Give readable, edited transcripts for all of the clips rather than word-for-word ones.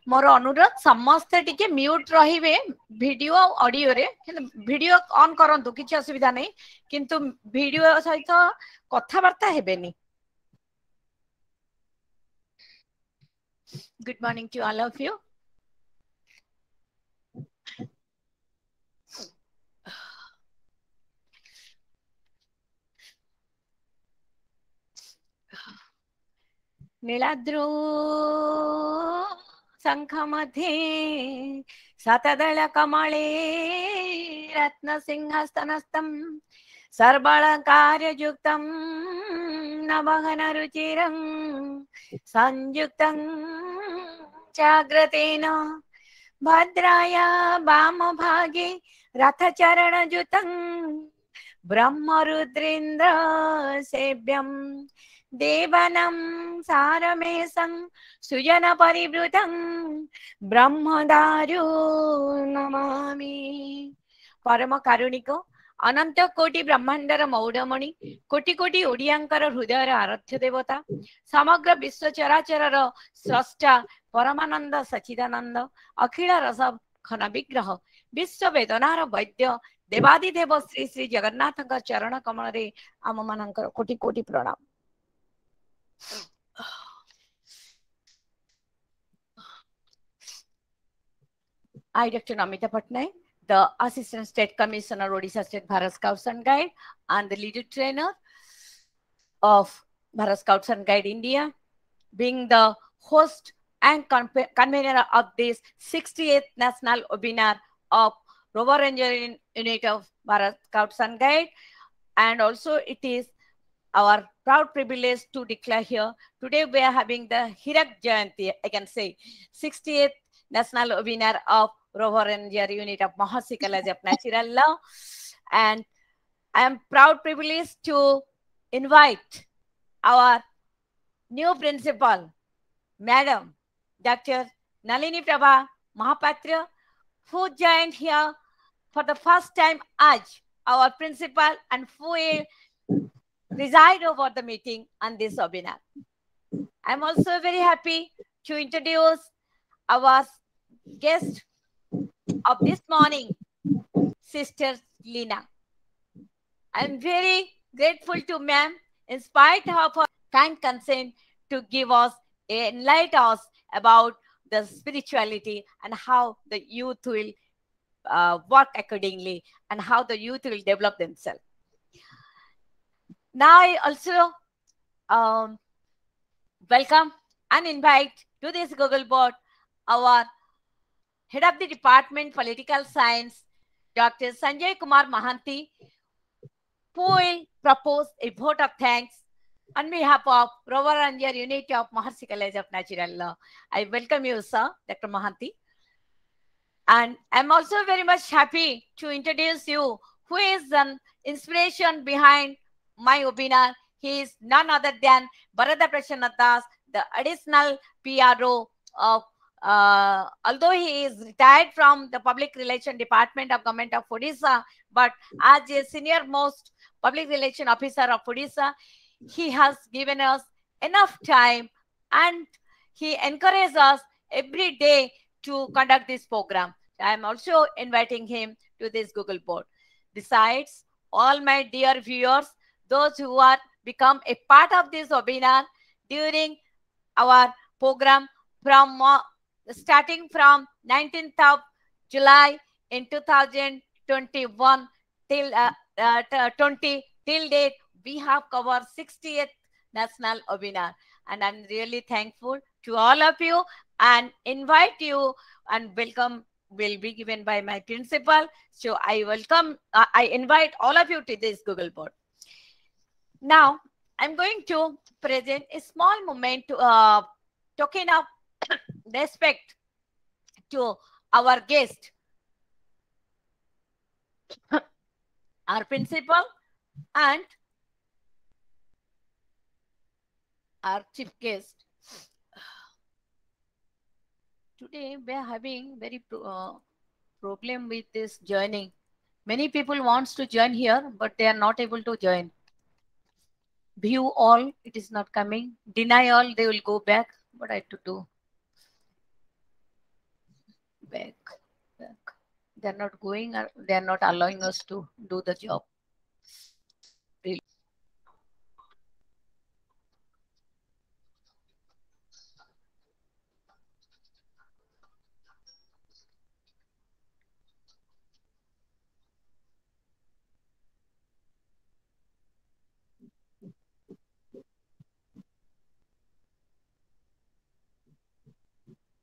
मोर अनुरोध समस्ते टिके म्यूट रहिबे वीडियो ऑडियो रे वीडियो ऑन करंतु किछि असुविधा नै किंतु वीडियो सहित कथा वार्ता हेबेनी। Good morning to all of you. नीलाद्रौ शंखमध्ये शतदल कमले रत्नसिंहासनस्थं सर्वलंकारयुक्तं नवघनरुचिरं संयुक्तं चाग्रतेन भद्राया वामभागे रथचरणयुतं ब्रह्मरुद्रेन्द्र सेव्यं देवानां सारमेशं सुजन परिवृतं ब्रह्मदारु नमामि। परम कारुणिक अनंत कोटि ब्रह्मांडर मौडमणि कोटि कोटि ओडियांकर हृदयर आराध्य देवता समग्र विश्व चराचरर स्रष्टा परमानंद सच्चिदानंद अखिल रस घन विग्रह विश्व वेदनार वैद्य देवादिदेव श्री श्री जगन्नाथ चरण कमल रे आम मानकर कोटि कोटि प्रणाम। I, Dr. Namita Patnaik, the Assistant State Commissioner, Odisha State Bharat Scouts and Guide, and the leader trainer of Bharat Scouts and Guide India, being the host and convener of this 68th National Webinar of Rover Ranger Unit of Bharat Scouts and Guide. And also it is our proud privilege to declare here, today we are having the Hirak Jayanti, I can say, 68th National Webinar of Rover Ranger Unit of Mahasi College of Natural Law. And I am proud privileged to invite our new principal, Madam Dr. Nalini Prabha Mahapatra, who joined here for the first time as our principal and who will preside over the meeting on this webinar. I am also very happy to introduce our guest of this morning, Sister Lina. I am very grateful to ma'am in spite of her kind consent to give us, enlighten us about the spirituality and how the youth will work accordingly and how the youth will develop themselves. Now I also welcome and invite to this Google board our Head of the Department Political Science, Dr. Sanjay Kumar Mahanti, who will propose a vote of thanks on behalf of Rover Ranger Unit of Mahasi College of Natural Law. I welcome you, sir, Dr. Mahanti. And I'm also very much happy to introduce you who is an inspiration behind my webinar. He is none other than Bharata Prasanna Das, the additional PRO of although he is retired from the Public Relation Department of Government of Odisha, but as a senior most Public Relation Officer of Odisha, he has given us enough time and he encourages us every day to conduct this program. I am also inviting him to this Google board. Besides, all my dear viewers, those who are become a part of this webinar during our program from starting from 19th of July in 2021 till 20 till date, we have covered 60th National Webinar. And I'm really thankful to all of you and invite you, and welcome will be given by my principal. So I welcome, I invite all of you to this Google board. Now, I'm going to present a small moment to token of respect to our guest, our principal and our chief guest. Today we are having very problem with this joining. Many people wants to join here, but they are not able to join. View all, it is not coming. Deny all, they will go back. What I have to do? back. They're not going, they're not allowing us to do the job. Really.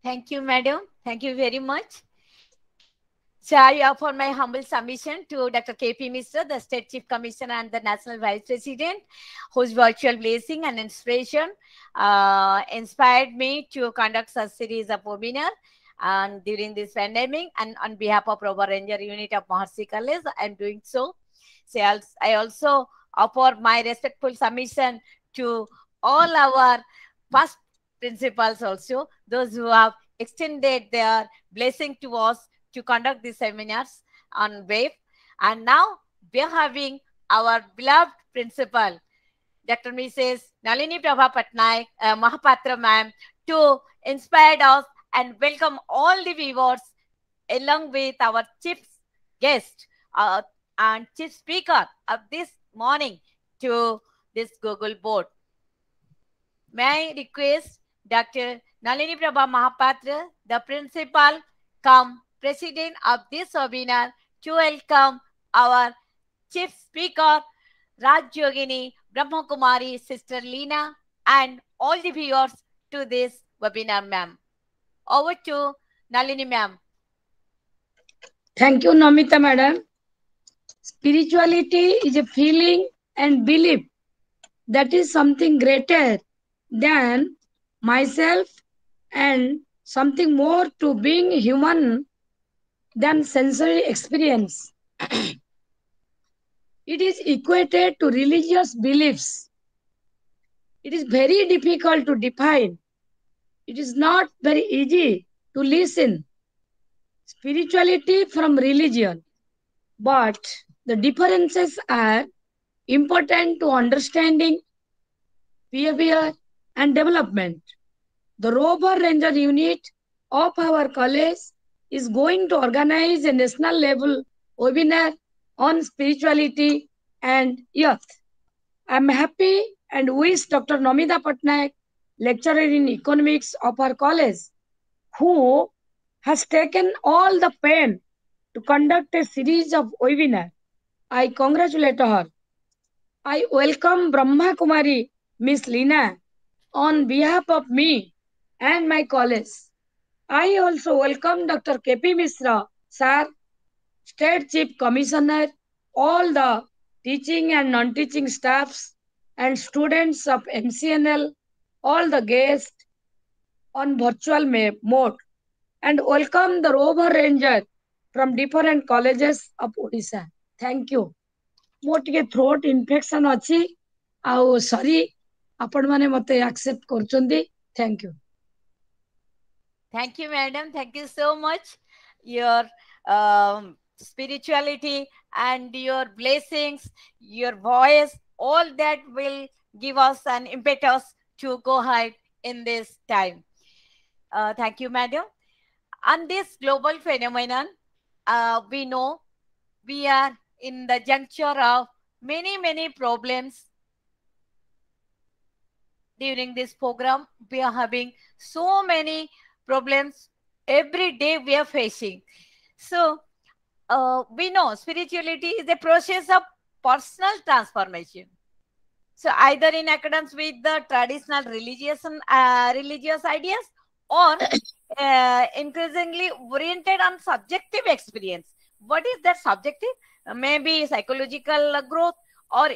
Thank you, madam. Thank you very much. So I offer my humble submission to Dr. K.P. Mishra, the State Chief Commissioner and the National Vice President, whose virtual blessing and inspiration inspired me to conduct a series of webinars and during this pandemic. And on behalf of Rover Ranger Unit of Maharshi College, I am doing so. So I also offer my respectful submission to all our past principals also, those who have extended their blessing to us to conduct these seminars on WAVE. And now we are having our beloved principal, Dr. Mrs. Nalini Prabha Patnaik, Mahapatra ma'am, to inspire us and welcome all the viewers along with our chief guest and chief speaker of this morning to this Google board. May I request Dr. Nalini Prabha Mahapatra, the principal come president of this webinar, to welcome our chief speaker, Raj Yogini Brahma Kumari, Sister Leena, and all the viewers to this webinar, ma'am. Over to Nalini, ma'am. Thank you, Namita, madam. Spirituality is a feeling and belief that is something greater than myself and something more to being human than sensory experience. It is equated to religious beliefs. It is very difficult to define. It is not very easy to listen spirituality from religion, but the differences are important to understanding behavior and development. The Rover Ranger unit of our college is going to organize a national level webinar on spirituality and youth. I'm happy and wish Dr. Namita Patnaik, lecturer in economics of our college, who has taken all the pain to conduct a series of webinars. I congratulate her. I welcome Brahma Kumari, Miss Leena, on behalf of me and my college. I also welcome Dr. K.P. Mishra, Sir, State Chief Commissioner, all the teaching and non-teaching staffs and students of MCNL, all the guests on virtual mode, and welcome the Rover Ranger from different colleges of Odisha. Thank you. मोर टिके throat infection अछि आउ sorry आपण माने मते accept करचंदी thank you Thank you, madam. Thank you so much. Your spirituality and your blessings, your voice, all that will give us an impetus to go ahead in this time. Thank you, madam. On this global phenomenon, we know we are in the juncture of many problems. During this program, we are having so many problems every day we are facing. So we know spirituality is a process of personal transformation. So either in accordance with the traditional religious ideas or increasingly oriented on subjective experience. What is that subjective? Maybe psychological growth or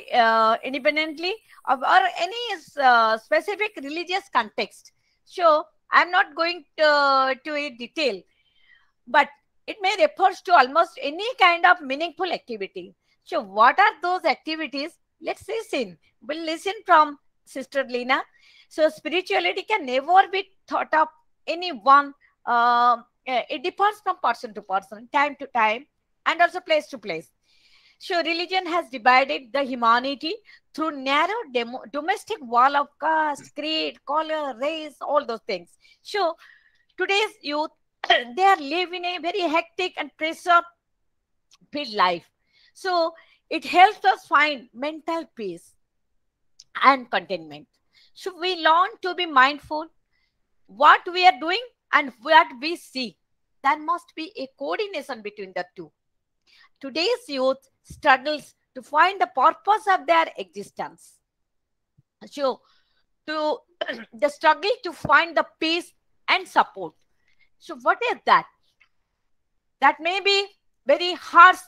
independently of, or any specific religious context. So I'm not going to a detail, but it may refers to almost any kind of meaningful activity. So what are those activities? Let's listen. We'll listen from Sister Leena. So spirituality can never be thought of any one. It differs from person to person, time to time, and also place to place. So religion has divided the humanity through narrow domestic wall of caste, creed, color, race, all those things. So today's youth they are living a very hectic and pressure filled life. So it helps us find mental peace and contentment. So we learn to be mindful what we are doing and what we see. There must be a coordination between the two. Today's youth struggles to find the purpose of their existence. So to the struggle to find the peace and support. So what is that? That may be very harsh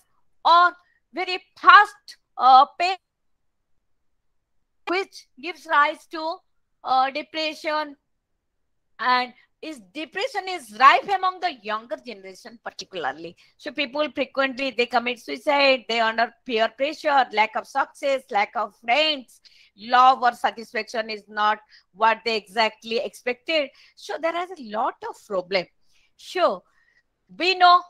or very fast pace, which gives rise to depression, and is depression is rife among the younger generation particularly. So people frequently they commit suicide, they under peer pressure, lack of success, lack of friends, love or satisfaction is not what they exactly expected. So there is a lot of problem. So we know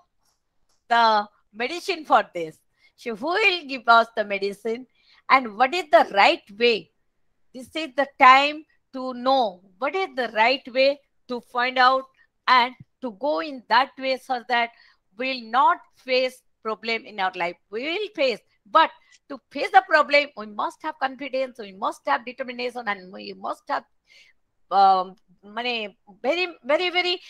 the medicine for this. So who will give us the medicine and what is the right way? This is the time to know what is the right way to find out and to go in that way so that we will not face problem in our life. We will face, but to face the problem, we must have confidence, we must have determination, and we must have very, very, very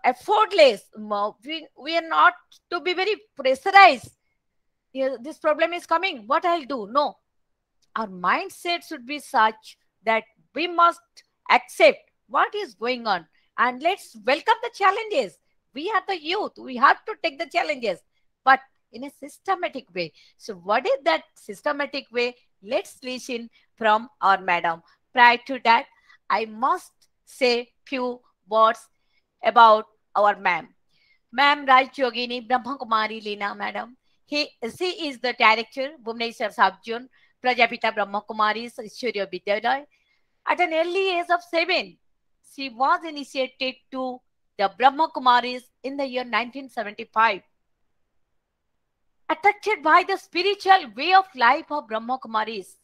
effortless. We are not to be very pressurized. Yeah, this problem is coming. What I'll do? No, our mindset should be such that we must accept what is going on and let's welcome the challenges. We are the youth. We have to take the challenges, but in a systematic way. So, what is that systematic way? Let's listen from our madam. Prior to that, I must say few words about our ma'am. Ma'am Raj Yogini Brahma Kumari Leena, madam. She is the director, Bhubaneswar Subjun, Prajapita Brahma Kumari's Ishwarya Vidyalaya. At an early age of 7, she was initiated to the Brahma Kumaris in the year 1975. Attracted by the spiritual way of life of Brahma Kumaris,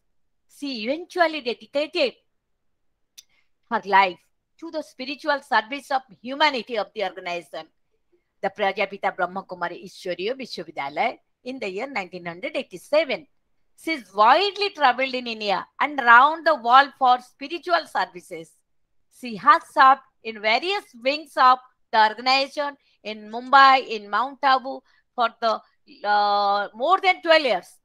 she eventually dedicated her life to the spiritual service of humanity of the organization, the Prajapita Brahma Kumari Ishwarya Vishwavidyalaya, in the year 1987. She is widely traveled in India and around the world for spiritual services. She has served in various wings of the organization in Mumbai, in Mount Abu for the more than 12 years.